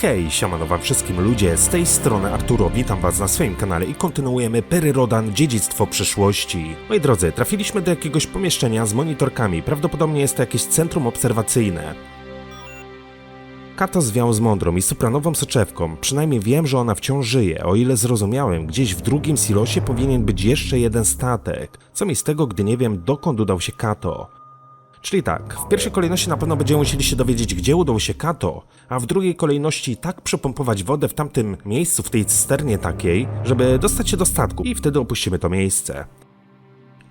Hej, siemano wam wszystkim ludzie, z tej strony Arturo, witam was na swoim kanale i kontynuujemy Perry'ego Rhodan, Dziedzictwo Przeszłości. Moi drodzy, trafiliśmy do jakiegoś pomieszczenia z monitorkami, prawdopodobnie jest to jakieś centrum obserwacyjne. Kato zwiał z mądrą i supranową soczewką, przynajmniej wiem, że ona wciąż żyje, o ile zrozumiałem, gdzieś w drugim silosie powinien być jeszcze jeden statek. Co mi z tego, gdy nie wiem, dokąd udał się Kato. Czyli tak, w pierwszej kolejności na pewno będziemy musieli się dowiedzieć, gdzie udał się Kato, a w drugiej kolejności tak przepompować wodę w tamtym miejscu, w tej cysternie takiej, żeby dostać się do statku i wtedy opuścimy to miejsce.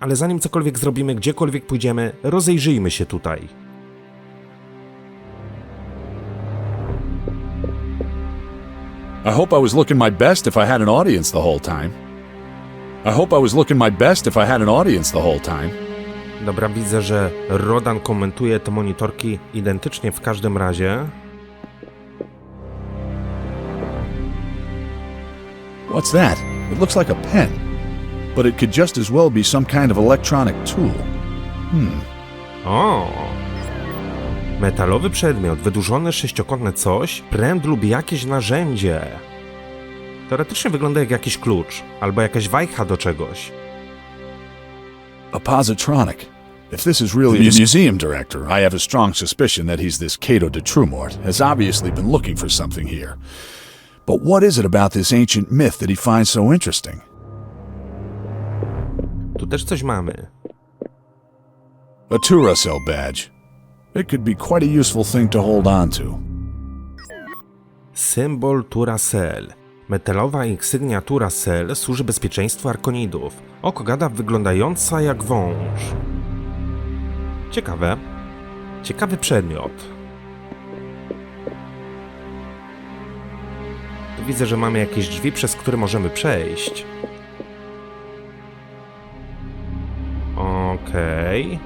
Ale zanim cokolwiek zrobimy, gdziekolwiek pójdziemy, rozejrzyjmy się tutaj. I hope I was looking my best if I had an audience the whole time. I hope I was looking my best if I had an audience the whole time. Dobra, widzę, że Rhodan komentuje te monitorki identycznie w każdym razie. What's that? It looks like a pen. But it could just as well be some kind of electronic tool. O! Metalowy przedmiot, wydłużone sześciokątne coś, pręt lub jakieś narzędzie. Teoretycznie wygląda jak jakiś klucz, albo jakaś wajcha do czegoś. A positronic. If this is really the museum director, I have a strong suspicion that he's this Cato de Trumort, has obviously been looking for something here. But what is it about this ancient myth that he finds so interesting? Tu też coś mamy. A Turacell badge. It could be quite a useful thing to hold on to. Symbol Turacell. Metalowa insygnia Turacell służy bezpieczeństwu arkonidów. Oko gada wyglądająca jak wąż. Ciekawe. Ciekawy przedmiot. Tu widzę, że mamy jakieś drzwi, przez które możemy przejść. Okej.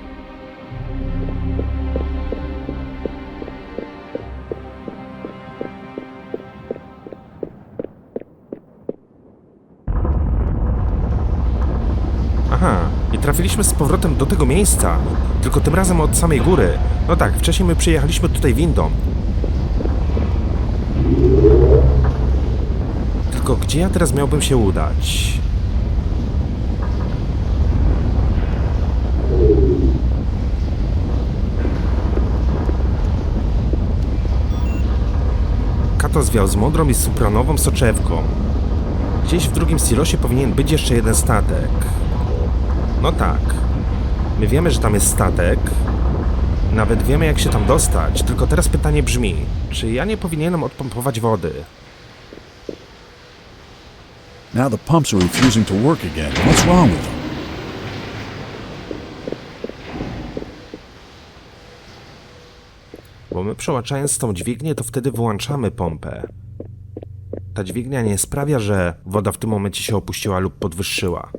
Aha, i trafiliśmy z powrotem do tego miejsca, tylko tym razem od samej góry. No tak, wcześniej my przyjechaliśmy tutaj windą. Tylko gdzie ja teraz miałbym się udać? Kato zwiał z mądrą i supranową soczewką. Gdzieś w drugim silosie powinien być jeszcze jeden statek. No tak. My wiemy, że tam jest statek. Nawet wiemy, jak się tam dostać. Tylko teraz pytanie brzmi, czy ja nie powinienem odpompować wody? Now the pumps are refusing to work again. What's wrong with them? Bo my przełaczając tą dźwignię, to wtedy wyłączamy pompę. Ta dźwignia nie sprawia, że woda w tym momencie się opuściła lub podwyższyła.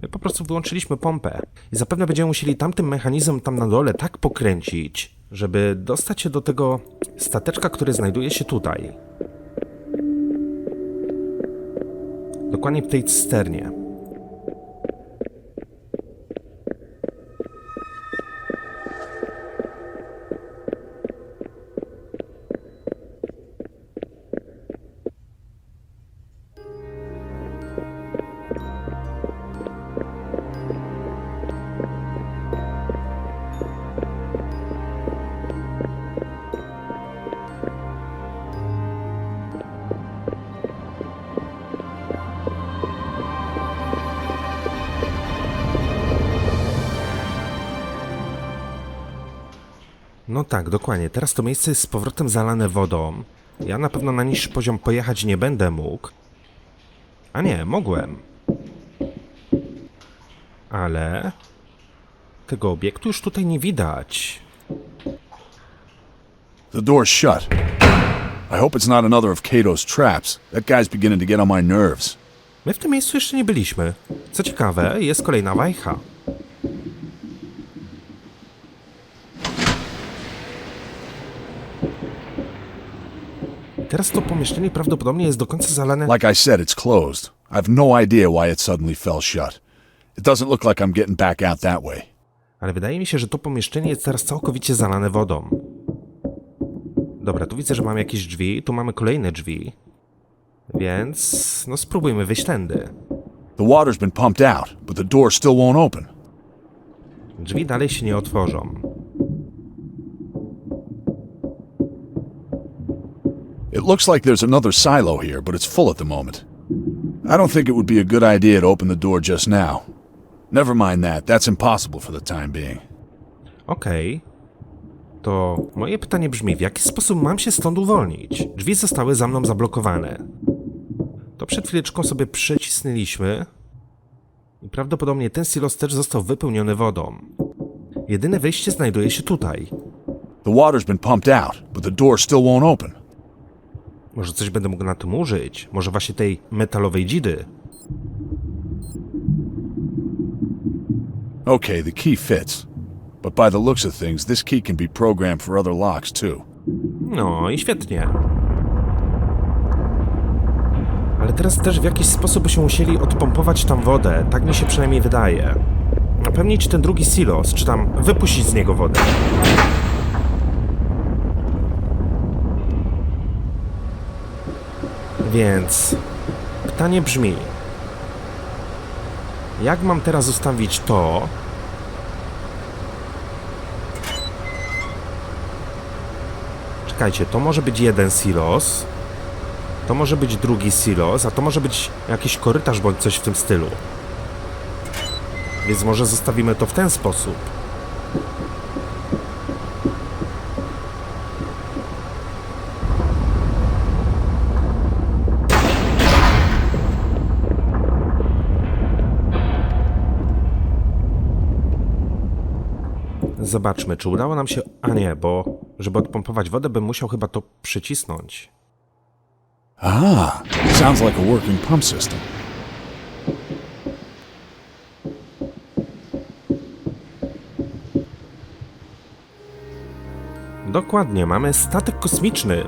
My po prostu wyłączyliśmy pompę. I zapewne będziemy musieli tamtym mechanizmem tam na dole tak pokręcić, żeby dostać się do tego stateczka, który znajduje się tutaj. Dokładnie w tej cysternie. No tak, dokładnie. Teraz to miejsce jest z powrotem zalane wodą. Ja na pewno na niższy poziom pojechać nie będę mógł. A nie, mogłem. Ale... tego obiektu już tutaj nie widać. The door's shut. I hope it's not another of Cato's traps. That guy's beginning to get on my nerves. My w tym miejscu jeszcze nie byliśmy. Co ciekawe, jest kolejna wajcha. Teraz to pomieszczenie prawdopodobnie jest do końca zalane... Like I said, it's closed. I've no idea why it suddenly fell shut. It doesn't look like I'm getting back out that way. Ale wydaje mi się, że to pomieszczenie jest teraz całkowicie zalane wodą. Dobra, tu widzę, że mamy jakieś drzwi, tu mamy kolejne drzwi. Więc, no spróbujmy wyjść tędy. The water's been pumped out, but the door still won't open. Drzwi dalej się nie otworzą. It looks like there's another silo here, but it's full at the moment. I don't think it would be a good idea to open the door just now. Never mind that, that's impossible for the time being. Okej. To moje pytanie brzmi, w jaki sposób mam się stąd uwolnić? Drzwi zostały za mną zablokowane. To przed chwileczką sobie przycisnęliśmy i prawdopodobnie ten silos też został wypełniony wodą. Jedyne wyjście znajduje się tutaj. The water's been pumped out, but the door still won't open. Może coś będę mógł na tym użyć? Może właśnie tej metalowej dzidy? Okay, the key fits. But by the looks of things, this key can be programmed for other locks too. No i świetnie. Ale teraz też w jakiś sposób byśmy musieli odpompować tam wodę, tak mi się przynajmniej wydaje. Napełnić ten drugi silos, czy tam wypuścić z niego wodę. Więc pytanie brzmi, jak mam teraz ustawić to, czekajcie, to może być jeden silos, to może być drugi silos, a to może być jakiś korytarz bądź coś w tym stylu. Więc może zostawimy to w ten sposób. Zobaczmy, czy udało nam się... A nie, bo żeby odpompować wodę, bym musiał chyba to przycisnąć. Ah, sounds like a working pump system. Dokładnie, mamy statek kosmiczny.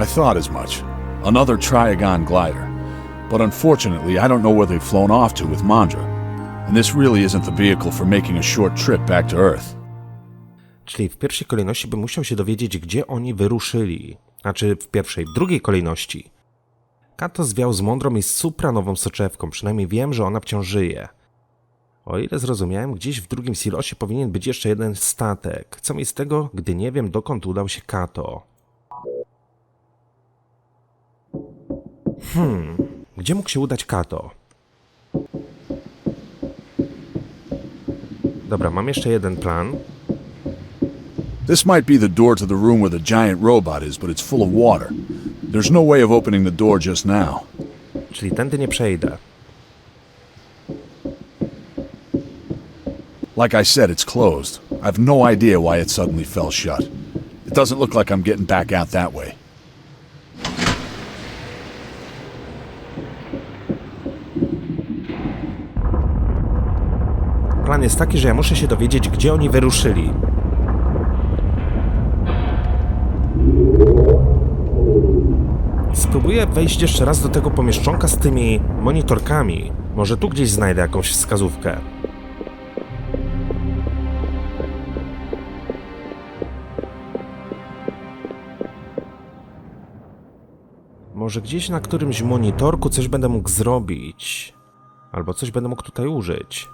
I thought as much. Another Triagon glider. But unfortunately, I don't know where they've flown off to with Mondrze. And this really isn't the vehicle for making a short trip back to Earth. Czyli w pierwszej kolejności bym musiał się dowiedzieć, gdzie oni wyruszyli. Znaczy w drugiej kolejności. Kato zwiał z mądrą i supranową soczewką, przynajmniej wiem, że ona wciąż żyje. O ile zrozumiałem, gdzieś w drugim silosie powinien być jeszcze jeden statek. Co mi z tego, gdy nie wiem, dokąd udał się Kato? Gdzie mógł się udać Kato? Dobra, mam jeszcze jeden plan. This might be the door to the room where the giant robot is, but it's full of water. There's no way of opening the door just now. Czyli tędy nie przejdę. Like I said, it's closed. I've no idea why it suddenly fell shut. It doesn't look like I'm getting back out that way. Plan jest taki, że ja muszę się dowiedzieć, gdzie oni wyruszyli. Spróbuję wejść jeszcze raz do tego pomieszczonka z tymi monitorkami. Może tu gdzieś znajdę jakąś wskazówkę. Może gdzieś na którymś monitorku coś będę mógł zrobić. Albo coś będę mógł tutaj użyć.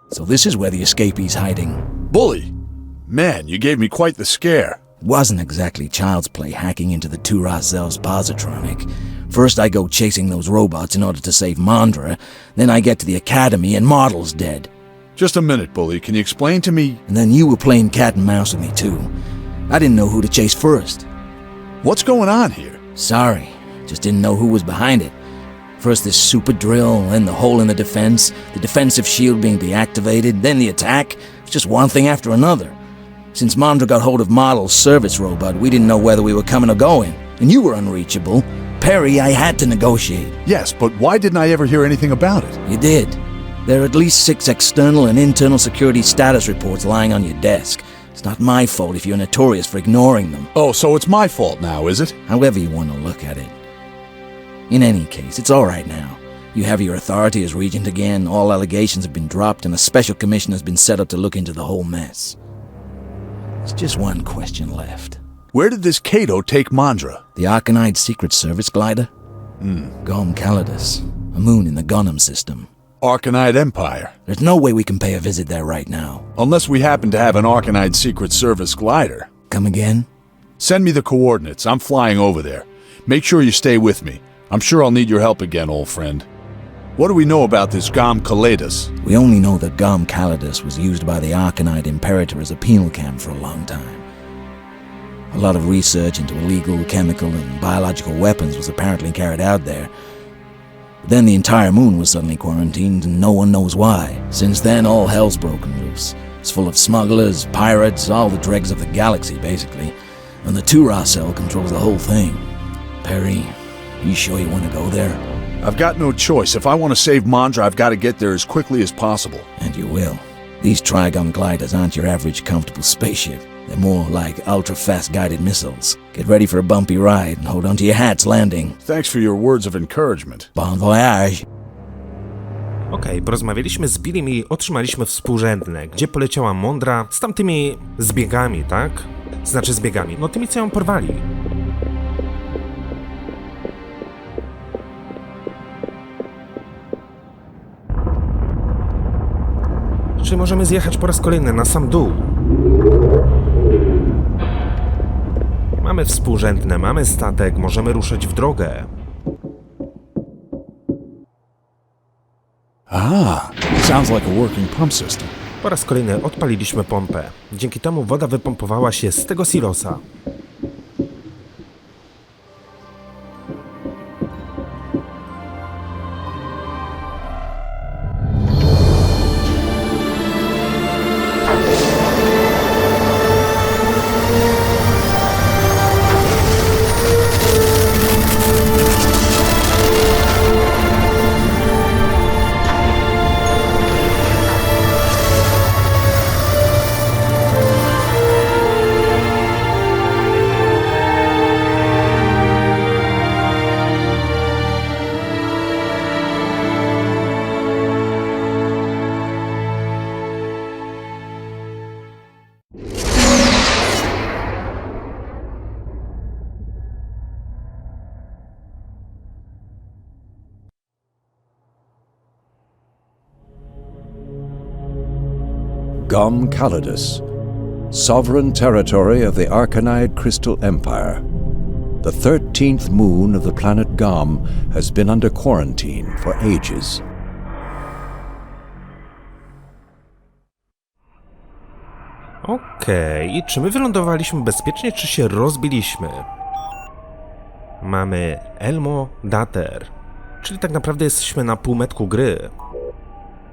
So this is where the escapee's hiding. Bully! Man, you gave me quite the scare. Wasn't exactly child's play hacking into the Turazel's positronic. First I go chasing those robots in order to save Mondrze, then I get to the academy and Model's dead. Just a minute, Bully. Can you explain to me... And then you were playing cat and mouse with me too. I didn't know who to chase first. What's going on here? Sorry, just didn't know who was behind it. First this super drill, then the hole in the defensive shield being deactivated, then the attack. It's just one thing after another. Since Mondrze got hold of Model's service robot, we didn't know whether we were coming or going. And you were unreachable. Perry, I had to negotiate. Yes, but why didn't I ever hear anything about it? You did. There are at least 6 external and internal security status reports lying on your desk. It's not my fault if you're notorious for ignoring them. Oh, so it's my fault now, is it? However you want to look at it. In any case, it's all right now. You have your authority as regent again, all allegations have been dropped, and a special commission has been set up to look into the whole mess. There's just one question left. Where did this Cato take Mondrze? The Arcanide Secret Service glider? Gom Callaedus, a moon in the Gonum system. Arcanide Empire. There's no way we can pay a visit there right now. Unless we happen to have an Arcanide Secret Service glider. Come again? Send me the coordinates. I'm flying over there. Make sure you stay with me. I'm sure I'll need your help again, old friend. What do we know about this Gom Callaedus? We only know that Gom Callaedus was used by the Arcanide Imperator as a penal camp for a long time. A lot of research into illegal, chemical, and biological weapons was apparently carried out there. But then the entire moon was suddenly quarantined, and no one knows why. Since then, all hell's broken loose. It's full of smugglers, pirates, all the dregs of the galaxy, basically. And the Tura cell controls the whole thing. Perry, you sure you want to go there? I've got no choice. If I want to save Mondrze, I've got to get there as quickly as possible. And you will. These Trigon gliders aren't your average comfortable spaceship. They're more like ultra-fast guided missiles. Get ready for a bumpy ride and hold on to your hats landing. Thanks for your words of encouragement. Bon voyage. Okej, porozmawialiśmy z Billym i otrzymaliśmy współrzędne, gdzie poleciała Mondra z tamtymi zbiegami, tak? Znaczy zbiegami, no tymi co ją porwali. Czy możemy zjechać po raz kolejny na sam dół? Mamy współrzędne, mamy statek, możemy ruszać w drogę. Sounds like a working pump system. Po raz kolejny odpaliliśmy pompę. Dzięki temu woda wypompowała się z tego silosa. Gom Callaedus, sovereign territory of the Arcanide Crystal Empire. The 13th moon of the planet Gom has been under quarantine for ages. Okej, i czy my wylądowaliśmy bezpiecznie, czy się rozbiliśmy? Mamy Elmo Dater, czyli tak naprawdę jesteśmy na półmetku gry.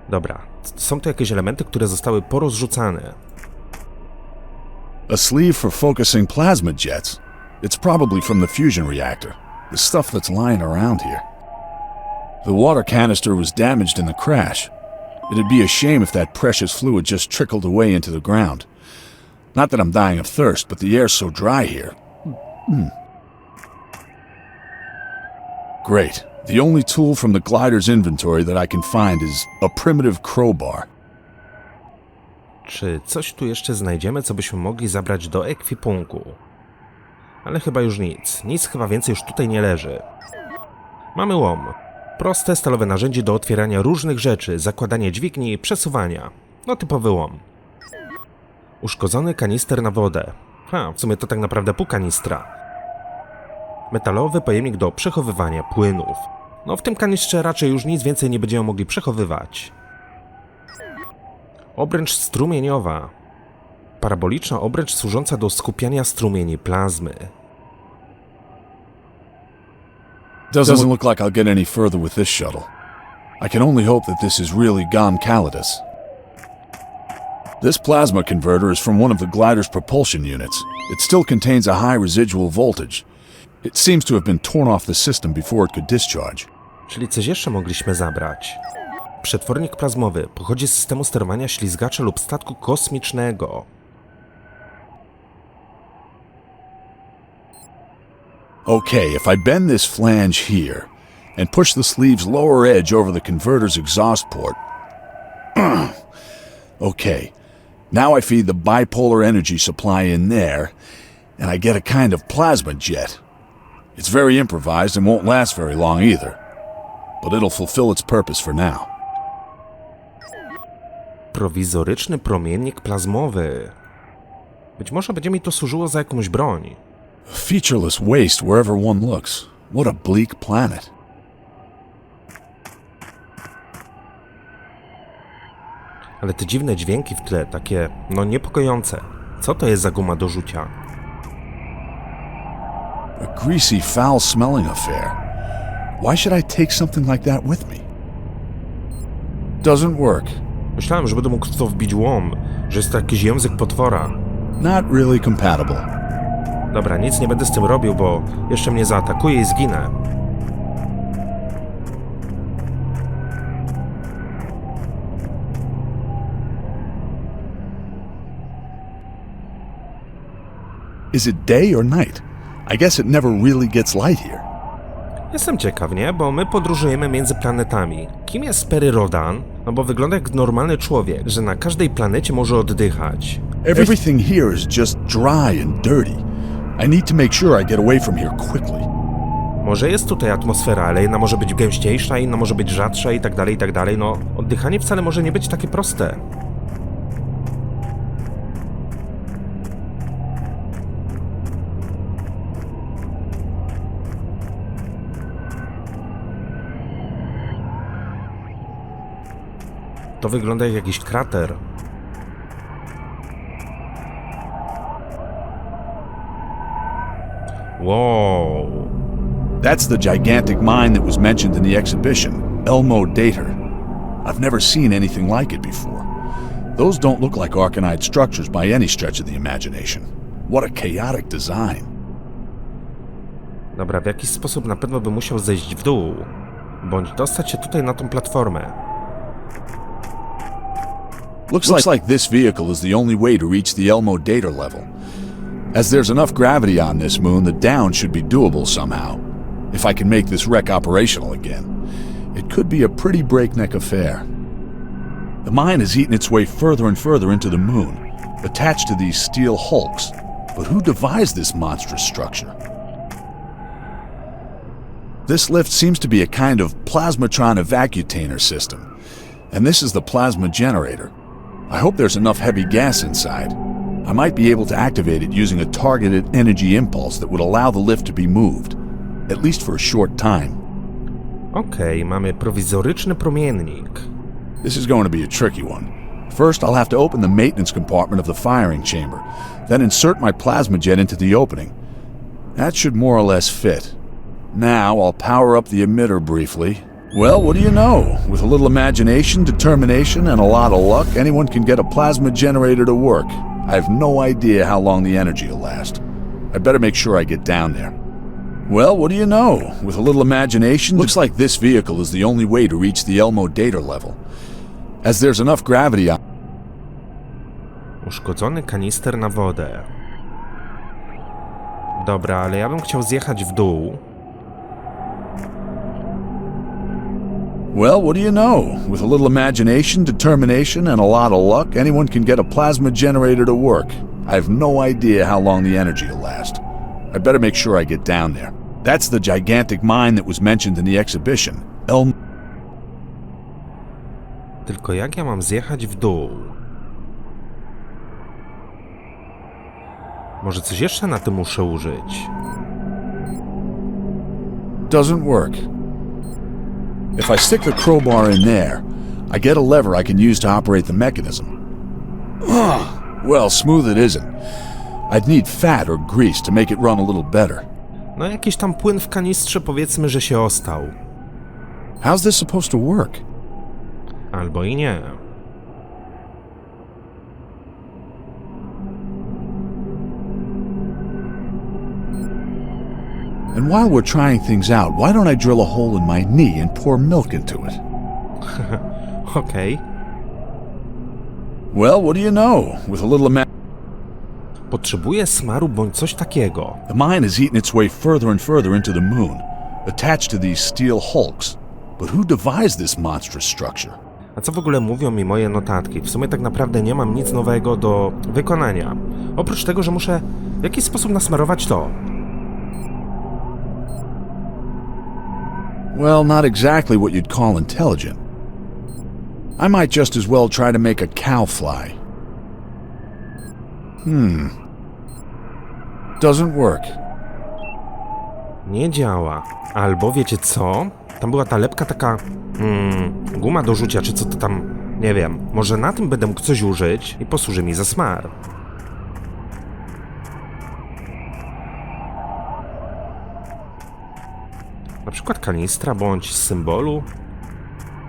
Dobra, są tu jakieś elementy, które zostały porozrzucane. A sleeve for focusing plasma jets. It's probably from the fusion reactor. The stuff that's lying around here. The water canister was damaged in the crash. It'd be a shame if that precious fluid just trickled away into the ground. Not that I'm dying of thirst, but the air's so dry here. Great. The only tool from the glider's inventory that I can find is a primitive crowbar. Czy coś tu jeszcze znajdziemy, co byśmy mogli zabrać do ekwipunku? Ale chyba już nic. Nic chyba więcej już tutaj nie leży. Mamy łom. Proste stalowe narzędzie do otwierania różnych rzeczy, zakładania dźwigni i przesuwania. No typowy łom. Uszkodzony kanister na wodę. W sumie to tak naprawdę pół kanistra. Metalowy pojemnik do przechowywania płynów. No w tym kanistrze raczej już nic więcej nie będziemy mogli przechowywać. Obręcz strumieniowa. Paraboliczna obręcz służąca do skupiania strumieni plazmy. Doesn't look like I'll get any further with this shuttle. I can only hope that this is really Gom Callaedus. This plasma converter is from one of the glider's propulsion units. It still contains a high residual voltage. It seems to have been torn off the system before it could discharge. Czyli coś jeszcze mogliśmy zabrać. Przetwornik plazmowy pochodzi z systemu sterowania ślizgacza lub statku kosmicznego. Okay, if I bend this flange here and push the sleeve's lower edge over the converter's exhaust port. Okay, Now I feed the bipolar energy supply in there, and I get a kind of plasma jet. It's very improvised and won't last very long either, but it'll fulfill its purpose for now. Prowizoryczny promiennik plazmowy. Być może będzie mi to służyło za jakąś broń. A featureless waste wherever one looks. What a bleak planet. Ale te dziwne dźwięki w tle, takie, no niepokojące. Co to jest za guma do rzucia? A greasy, foul-smelling affair. Why should I take something like that with me? Doesn't work. Myślałem, że będę mógł w to wbić łom, że jest to jakiś język potwora. Not really compatible. Dobra, nic nie będę z tym robił, bo jeszcze mnie zaatakuje i zginę. Is it day or night? I guess it never really gets light here. Jestem ciekaw, nie? Bo my podróżujemy między planetami. Kim jest Perry'ego Rhodan? No bo wygląda jak normalny człowiek, że na każdej planecie może oddychać. Everything here is just dry and dirty. I need to make sure I get away from here quickly. Może jest tutaj atmosfera, ale jedna może być gęściejsza, inna może być rzadsza i tak dalej, i tak dalej. No, oddychanie wcale może nie być takie proste. To wygląda jak jakiś krater. Wow. That's the gigantic mine that was mentioned in the exhibition, Elmo Dater. I've never seen anything like it before. Those don't look like arcanide structures by any stretch of the imagination. What a chaotic design. Dobra, w jakiś sposób na pewno bym musiał zejść w dół, bądź dostać się tutaj na tą platformę. Looks like this vehicle is the only way to reach the Elmo Dater level. As there's enough gravity on this moon, the down should be doable somehow. If I can make this wreck operational again. It could be a pretty breakneck affair. The mine has eaten its way further and further into the moon, attached to these steel hulks. But who devised this monstrous structure? This lift seems to be a kind of plasmatron evacutainer system, and this is the plasma generator. I hope there's enough heavy gas inside. I might be able to activate it using a targeted energy impulse that would allow the lift to be moved, at least for a short time. Okej, mamy prowizoryczny promiennik. This is going to be a tricky one. First, I'll have to open the maintenance compartment of the firing chamber, then insert my plasma jet into the opening. That should more or less fit. Now, I'll power up the emitter briefly. Well, what do you know? With a little imagination, determination, and a lot of luck, anyone can get a plasma generator to work. I have no idea how long the energy will last. I'd better make sure I get down there. Well, what do you know? With a little imagination, looks like this vehicle is the only way to reach the Elmo Dater level. As there's enough gravity on... Uszkodzony kanister na wodę. Dobra, ale ja bym chciał zjechać w dół. Well, what do you know? With a little imagination, determination, and a lot of luck, anyone can get a plasma generator to work. I have no idea how long the energy will last. I'd better make sure I get down there. That's the gigantic mine that was mentioned in the exhibition, Elmo. Tylko jak ja mam zjechać w dół? Może coś jeszcze na tym muszę użyć? Doesn't work. If I stick the crowbar in there, I get a lever I can use to operate the mechanism. Well, smooth it isn't. I'd need fat or grease to make it run a little better. No jakiś tam płyn w kanistrze, powiedzmy, że się ostał. How's this supposed to work? Albo i nie. And while we're trying things out, why don't I drill a hole in my knee and pour milk into it? Okej. Well, what do you know? With a little Potrzebuję smaru bądź coś takiego. The mine has eaten its way further and further into the moon, attached to these steel hulks. But who devised this monstrous structure? A co w ogóle mówią mi moje notatki? W sumie tak naprawdę nie mam nic nowego do wykonania. Oprócz tego, że muszę w jakiś sposób nasmarować to. Well, not exactly what you'd call intelligent. I might just as well try to make a cow fly. Doesn't work. Nie działa. Albo wiecie co? Tam była ta lepka taka... guma do rzucia, czy co to tam... Nie wiem. Może na tym będę mógł coś użyć i posłuży mi za smar. Na przykład kanistra bądź symbolu.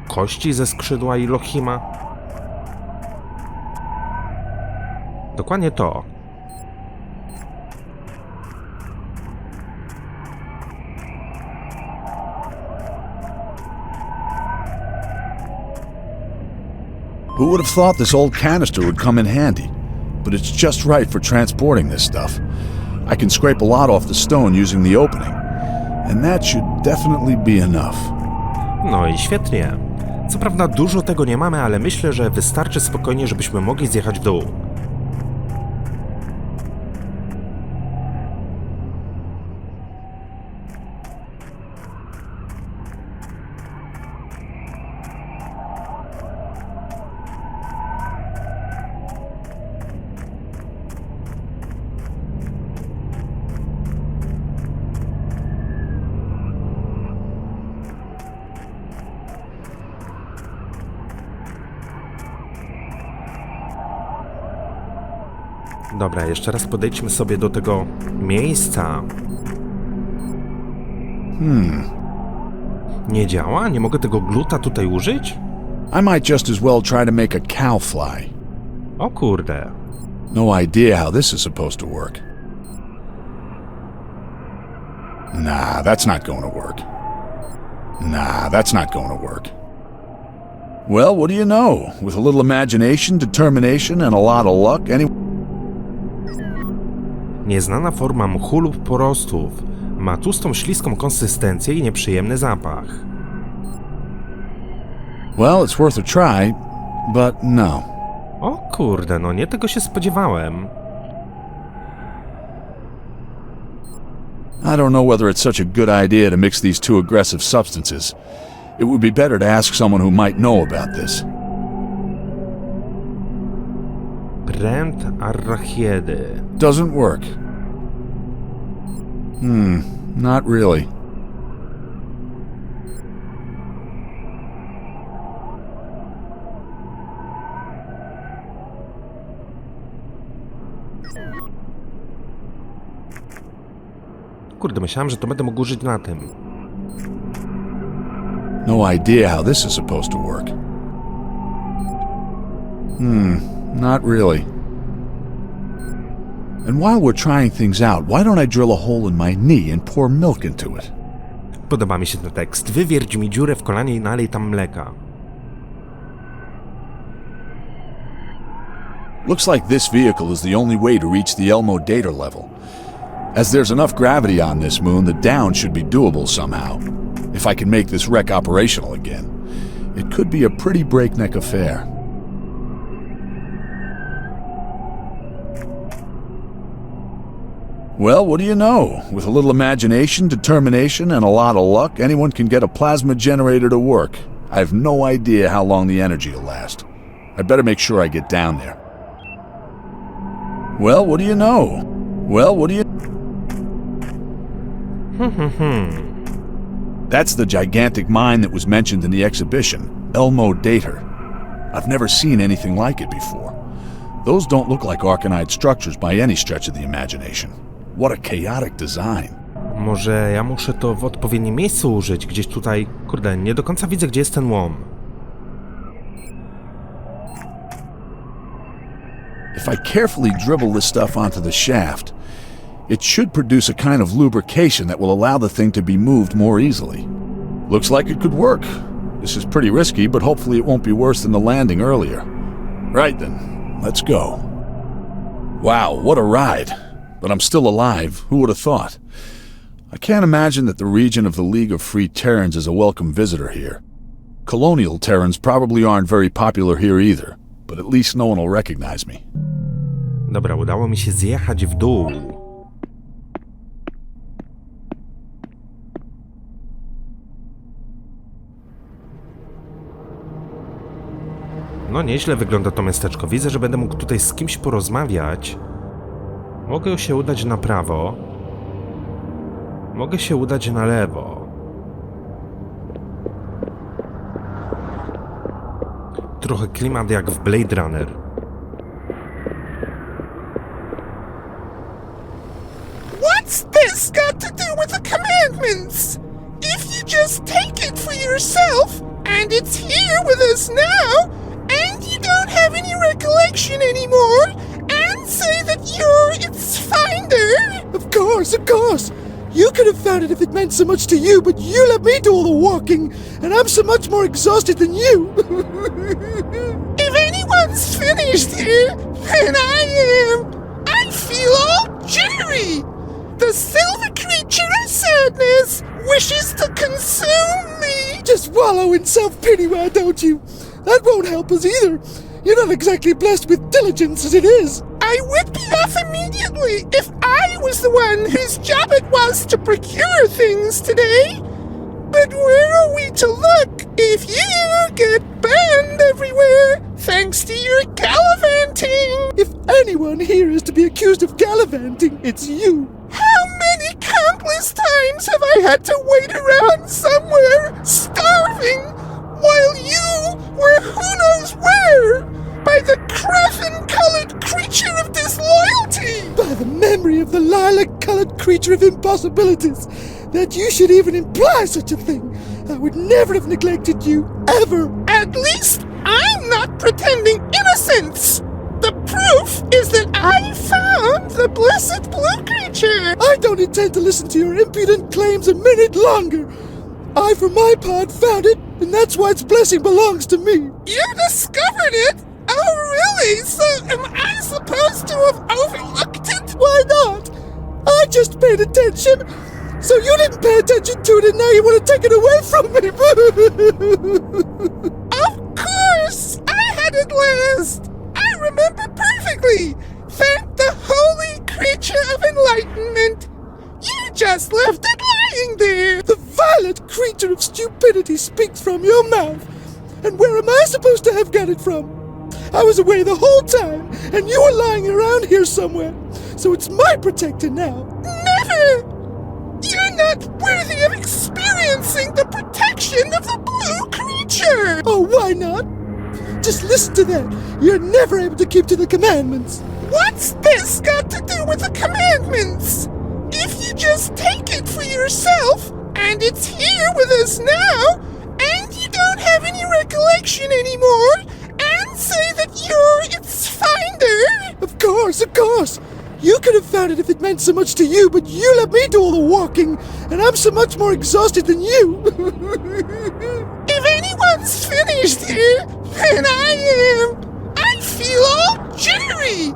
Kości ze skrzydła i Lohima. Dokładnie to. Who would have thought this old canister would come in handy? But it's just right for transporting this stuff. I can scrape a lot off the stone using the opening, and that should definitely be enough. No i świetnie. Co prawda dużo tego nie mamy, ale myślę, że wystarczy spokojnie, żebyśmy mogli zjechać w dół. Dobra, jeszcze raz podejdźmy sobie do tego miejsca. Nie działa? Nie mogę tego gluta tutaj użyć? I might just as well try to make a cow fly. O kurde. No idea how this is supposed to work. Nah, that's not going to work. Nah, that's not going to work. Well, what do you know? With a little imagination, determination, and a lot of luck, Nieznana forma mchu lub porostów. Ma tłustą, śliską konsystencję i nieprzyjemny zapach. Well, it's worth a try, but no. O kurde, no nie tego się spodziewałem. I don't know whether it's such a good idea to mix these two aggressive substances. It would be better to ask someone who might know about this. Pręt arrachiedy. Doesn't work. Not really. Kurde, myślałem, że to będę mógł użyć na tym. No idea how this is supposed to work. Not really. And while we're trying things out, why don't I drill a hole in my knee and pour milk into it? Podoba mi się ten tekst. Wywierć mi dziurę w kolanie i nalej tam mleka. Looks like this vehicle is the only way to reach the Elmo data level. As there's enough gravity on this moon, the down should be doable somehow. If I can make this wreck operational again, it could be a pretty breakneck affair. Well, what do you know? With a little imagination, determination, and a lot of luck, anyone can get a plasma generator to work. I have no idea how long the energy will last. I'd better make sure I get down there. Well, what do you know? Well, what do you... That's the gigantic mine that was mentioned in the exhibition, Elmo Dater. I've never seen anything like it before. Those don't look like arcanide structures by any stretch of the imagination. What a chaotic design. Może ja muszę to w odpowiednim miejscu użyć, gdzieś tutaj... Kurde, nie do końca widzę, gdzie jest ten łom. If I carefully dribble this stuff onto the shaft, it should produce a kind of lubrication that will allow the thing to be moved more easily. Looks like it could work. This is pretty risky, but hopefully it won't be worse than the landing earlier. Right then, let's go. Wow, what a ride. But I'm still alive. Who would have thought? I can't imagine that the region of the League of Free Terrans is a welcome visitor here. Colonial Terrans probably aren't very popular here either, but at least no one will recognize me. Dobra, udało mi się zjechać w dół. No nieźle wygląda to miasteczko. Widzę, że będę mógł tutaj z kimś porozmawiać. Mogę się udać na prawo. Mogę się udać na lewo. Trochę klimat jak w Blade Runner. What's this got to do with the commandments? If you just take it for yourself, and it's here with us now, and you don't have any recollection anymore, and say that you're its finder... Of course. You could have found it if it meant so much to you, but you let me do all the walking, and I'm so much more exhausted than you. If anyone's finished here, then I am. I feel all jittery. The silver creature of sadness wishes to consume me. Just wallow in self-pity, why don't you? That won't help us either. You're not exactly blessed with diligence as it is. I would be off immediately if I was the one whose job it was to procure things today. But where are we to look if you get banned everywhere thanks to your gallivanting? If anyone here is to be accused of gallivanting, it's you. How many countless times have I had to wait around somewhere, starving, while you were who knows where, by the craven-colored creature of disloyalty? By the memory of the lilac-colored creature of impossibilities, that you should even imply such a thing. I would never have neglected you, ever. At least I'm not pretending innocence. The proof is that I found the blessed blue creature. I don't intend to listen to your impudent claims a minute longer. I, for my part, found it, and that's why its blessing belongs to me. You discovered it? Oh, really? So am I supposed to have overlooked it? Why not? I just paid attention. So you didn't pay attention to it, and now you want to take it away from me. Of course! I had it last. I remember perfectly. Thank the holy creature of enlightenment. You just left it lying there. The violet creature of stupidity speaks from your mouth. And where am I supposed to have got it from? I was away the whole time, and you were lying around here somewhere. So it's my protector now. Never! You're not worthy of experiencing the protection of the blue creature! Oh, why not? Just listen to that. You're never able to keep to the commandments. What's this got to do with the commandments? If you just take it for yourself, and it's here with us now, and you don't have any recollection anymore, and say that you're its finder... Of course. You could have found it if it meant so much to you, but you let me do all the walking, and I'm so much more exhausted than you. If anyone's finished here, then I am. I feel all jittery.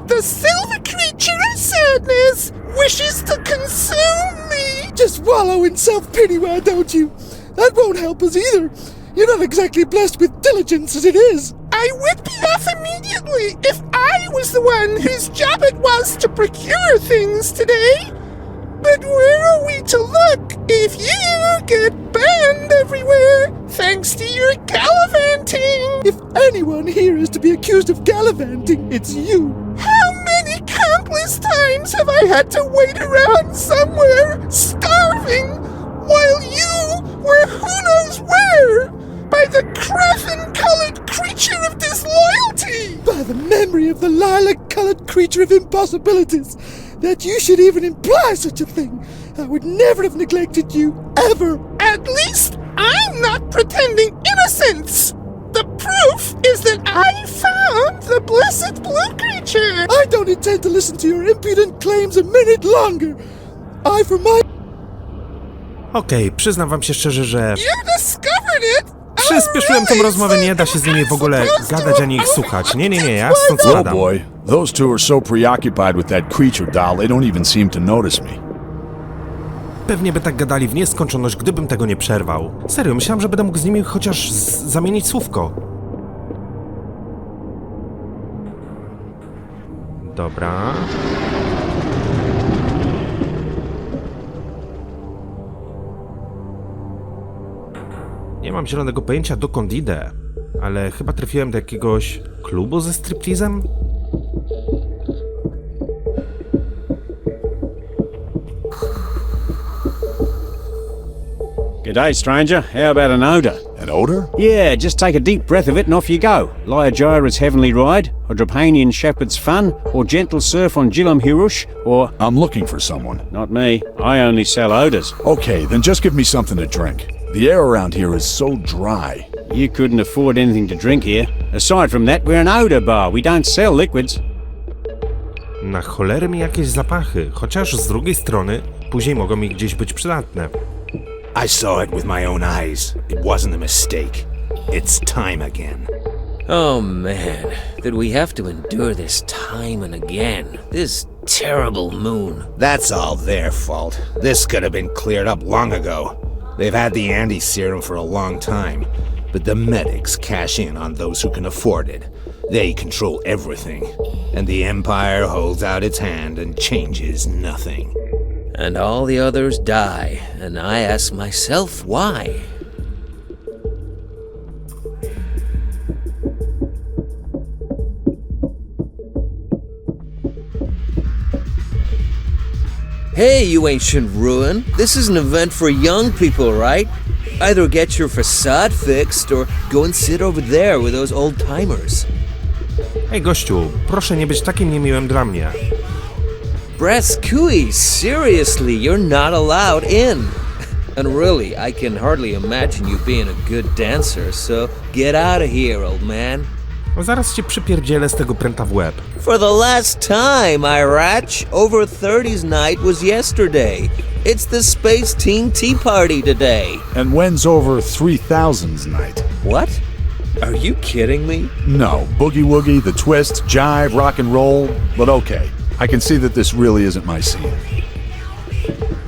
The silver creature of sadness wishes to consume me. Just wallow in self-pity, why don't you? That won't help us either. You're not exactly blessed with diligence as it is. I would be off immediately if I was the one whose job it was to procure things today. But where are we to look if you get banned everywhere thanks to your gallivanting? If anyone here is to be accused of gallivanting, it's you. How many countless times have I had to wait around somewhere, starving, while you were who knows where? By the craven-colored creature of disloyalty! By the memory of the lilac-colored creature of impossibilities, that you should even imply such a thing. I would never have neglected you, ever. At least I'm not pretending innocence! The proof is that I found the blessed blue creature! I don't intend to listen to your impudent claims a minute longer. I, for my... Okej, przyznam wam się szczerze, że You discovered it? przyspieszyłem tą rozmowę, nie da się z nimi w ogóle gadać ani ich słuchać. Nie, ja stąd Oh spadam. boy, those two are so preoccupied with that creature doll, they don't even seem to notice me. pewnie by tak gadali w nieskończoność, gdybym tego nie przerwał. Serio, myślałem, że będę mógł z nimi chociaż zamienić słówko. Dobra. Nie mam zielonego pojęcia, dokąd idę, ale chyba trafiłem do jakiegoś klubu ze striptizem? G'day, stranger. How about an odor? An odor? Yeah, just take a deep breath of it and off you go. Lyra Heavenly Ride, or Drapanian Shepherd's Fun, or Gentle Surf on Gillam Hirush, or... I'm looking for someone. Not me. I only sell odors. Okay, then just give me something to drink. The air around here is so dry. You couldn't afford anything to drink here. Aside from that, we're an odor bar. We don't sell liquids. Na cholerę mi jakieś zapachy, chociaż z drugiej strony później mogą mi gdzieś być przydatne. I saw it with my own eyes. It wasn't a mistake. It's time again. Oh man, did we have to endure this time and again? This terrible moon. That's all their fault. This could have been cleared up long ago. They've had the anti-serum for a long time, but the medics cash in on those who can afford it. They control everything, and the Empire holds out its hand and changes nothing. And all the others die, and I ask myself why. Hey, you ancient ruin. This is an event for young people, right? Either get your facade fixed, or go and sit over there with those old-timers. Ej gościu, proszę nie być takim niemiłym dla mnie. Brascui, seriously, you're not allowed in. And really, I can hardly imagine you being a good dancer, so get out of here, old man. No zaraz cię przypierdzielę z tego pręta w łeb. For the last time, Irach, over 30's night was yesterday. It's the Space Team Tea Party today. And when's over 3000's night? What? Are you kidding me? No, boogie woogie, the twist, jive, rock and roll, but okay. I can see that this really isn't my scene.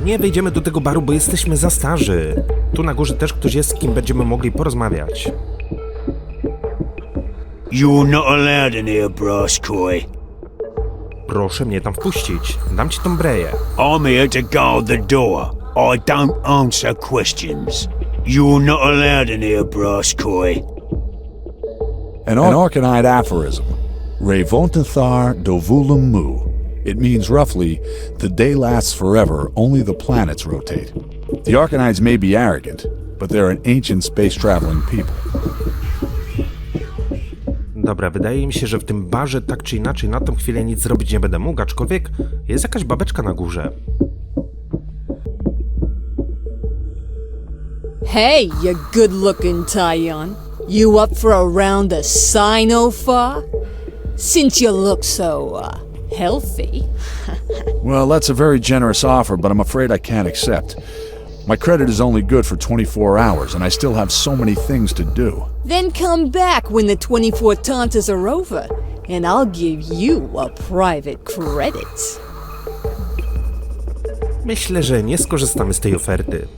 Nie wejdziemy do tego baru, bo jesteśmy za starzy. Tu na górze też ktoś jest, z kim będziemy mogli porozmawiać. You're not allowed in here, Brascui. Proszę mnie tam wpuścić. Dam ci tą breję. I'm here to guard the door. I don't answer questions. You're not allowed in here, Brascui. An Arcanide aphorism. Revontathar dovulum mu. It means roughly, the day lasts forever, only the planets rotate. The Arcanides may be arrogant, but they're an ancient space-traveling people. Dobra, wydaje mi się, że w tym barze tak czy inaczej na tą chwilę nic zrobić nie będę mógł, aczkolwiek jest jakaś babeczka na górze. Hey, you good-looking Tyon. You up for a round of Sino-Fa? Since you look so, healthy. Well, that's a very generous offer, but I'm afraid I can't accept. My credit is only good for 24 hours, and I still have so many things to do. Then come back when the 24 tauntas are over, and I'll give you a private credit. Myślę, że nie skorzystamy z tej oferty.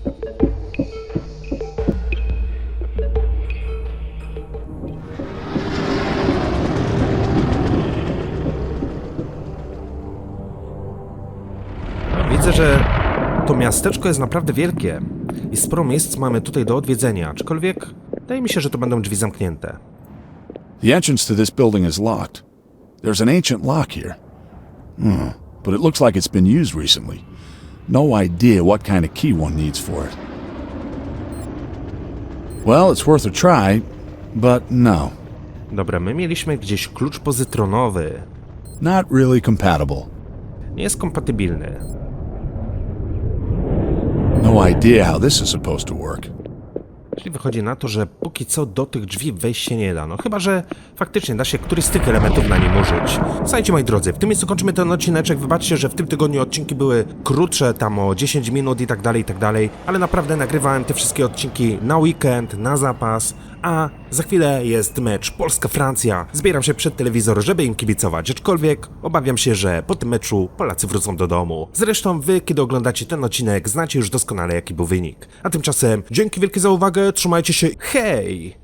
Widzę, że to miasteczko jest naprawdę wielkie i sporo miejsc mamy tutaj do odwiedzenia, aczkolwiek wydaje mi się, że to będą drzwi zamknięte. The entrance to this building is locked. There's an ancient lock here. But it looks like it's been used recently. No idea what kind of key one needs for it. Well, it's worth a try, but no. Dobra, my mieliśmy gdzieś klucz pozytronowy. Not really compatible. Nie jest kompatybilny. No idea how this is supposed to work. Czyli wychodzi na to, że póki co do tych drzwi wejść się nie da. No chyba, że faktycznie da się któryś z tych elementów na nim użyć. Słuchajcie, moi drodzy, w tym miejscu kończymy ten odcineczek. Wybaczcie, że w tym tygodniu odcinki były krótsze, tam o 10 minut i tak dalej, ale naprawdę nagrywałem te wszystkie odcinki na weekend, na zapas, A za chwilę jest mecz Polska-Francja. Zbieram się przed telewizor, żeby im kibicować, aczkolwiek obawiam się, że po tym meczu Polacy wrócą do domu. Zresztą wy, kiedy oglądacie ten odcinek, znacie już doskonale jaki był wynik. A tymczasem dzięki wielkie za uwagę, trzymajcie się, hej!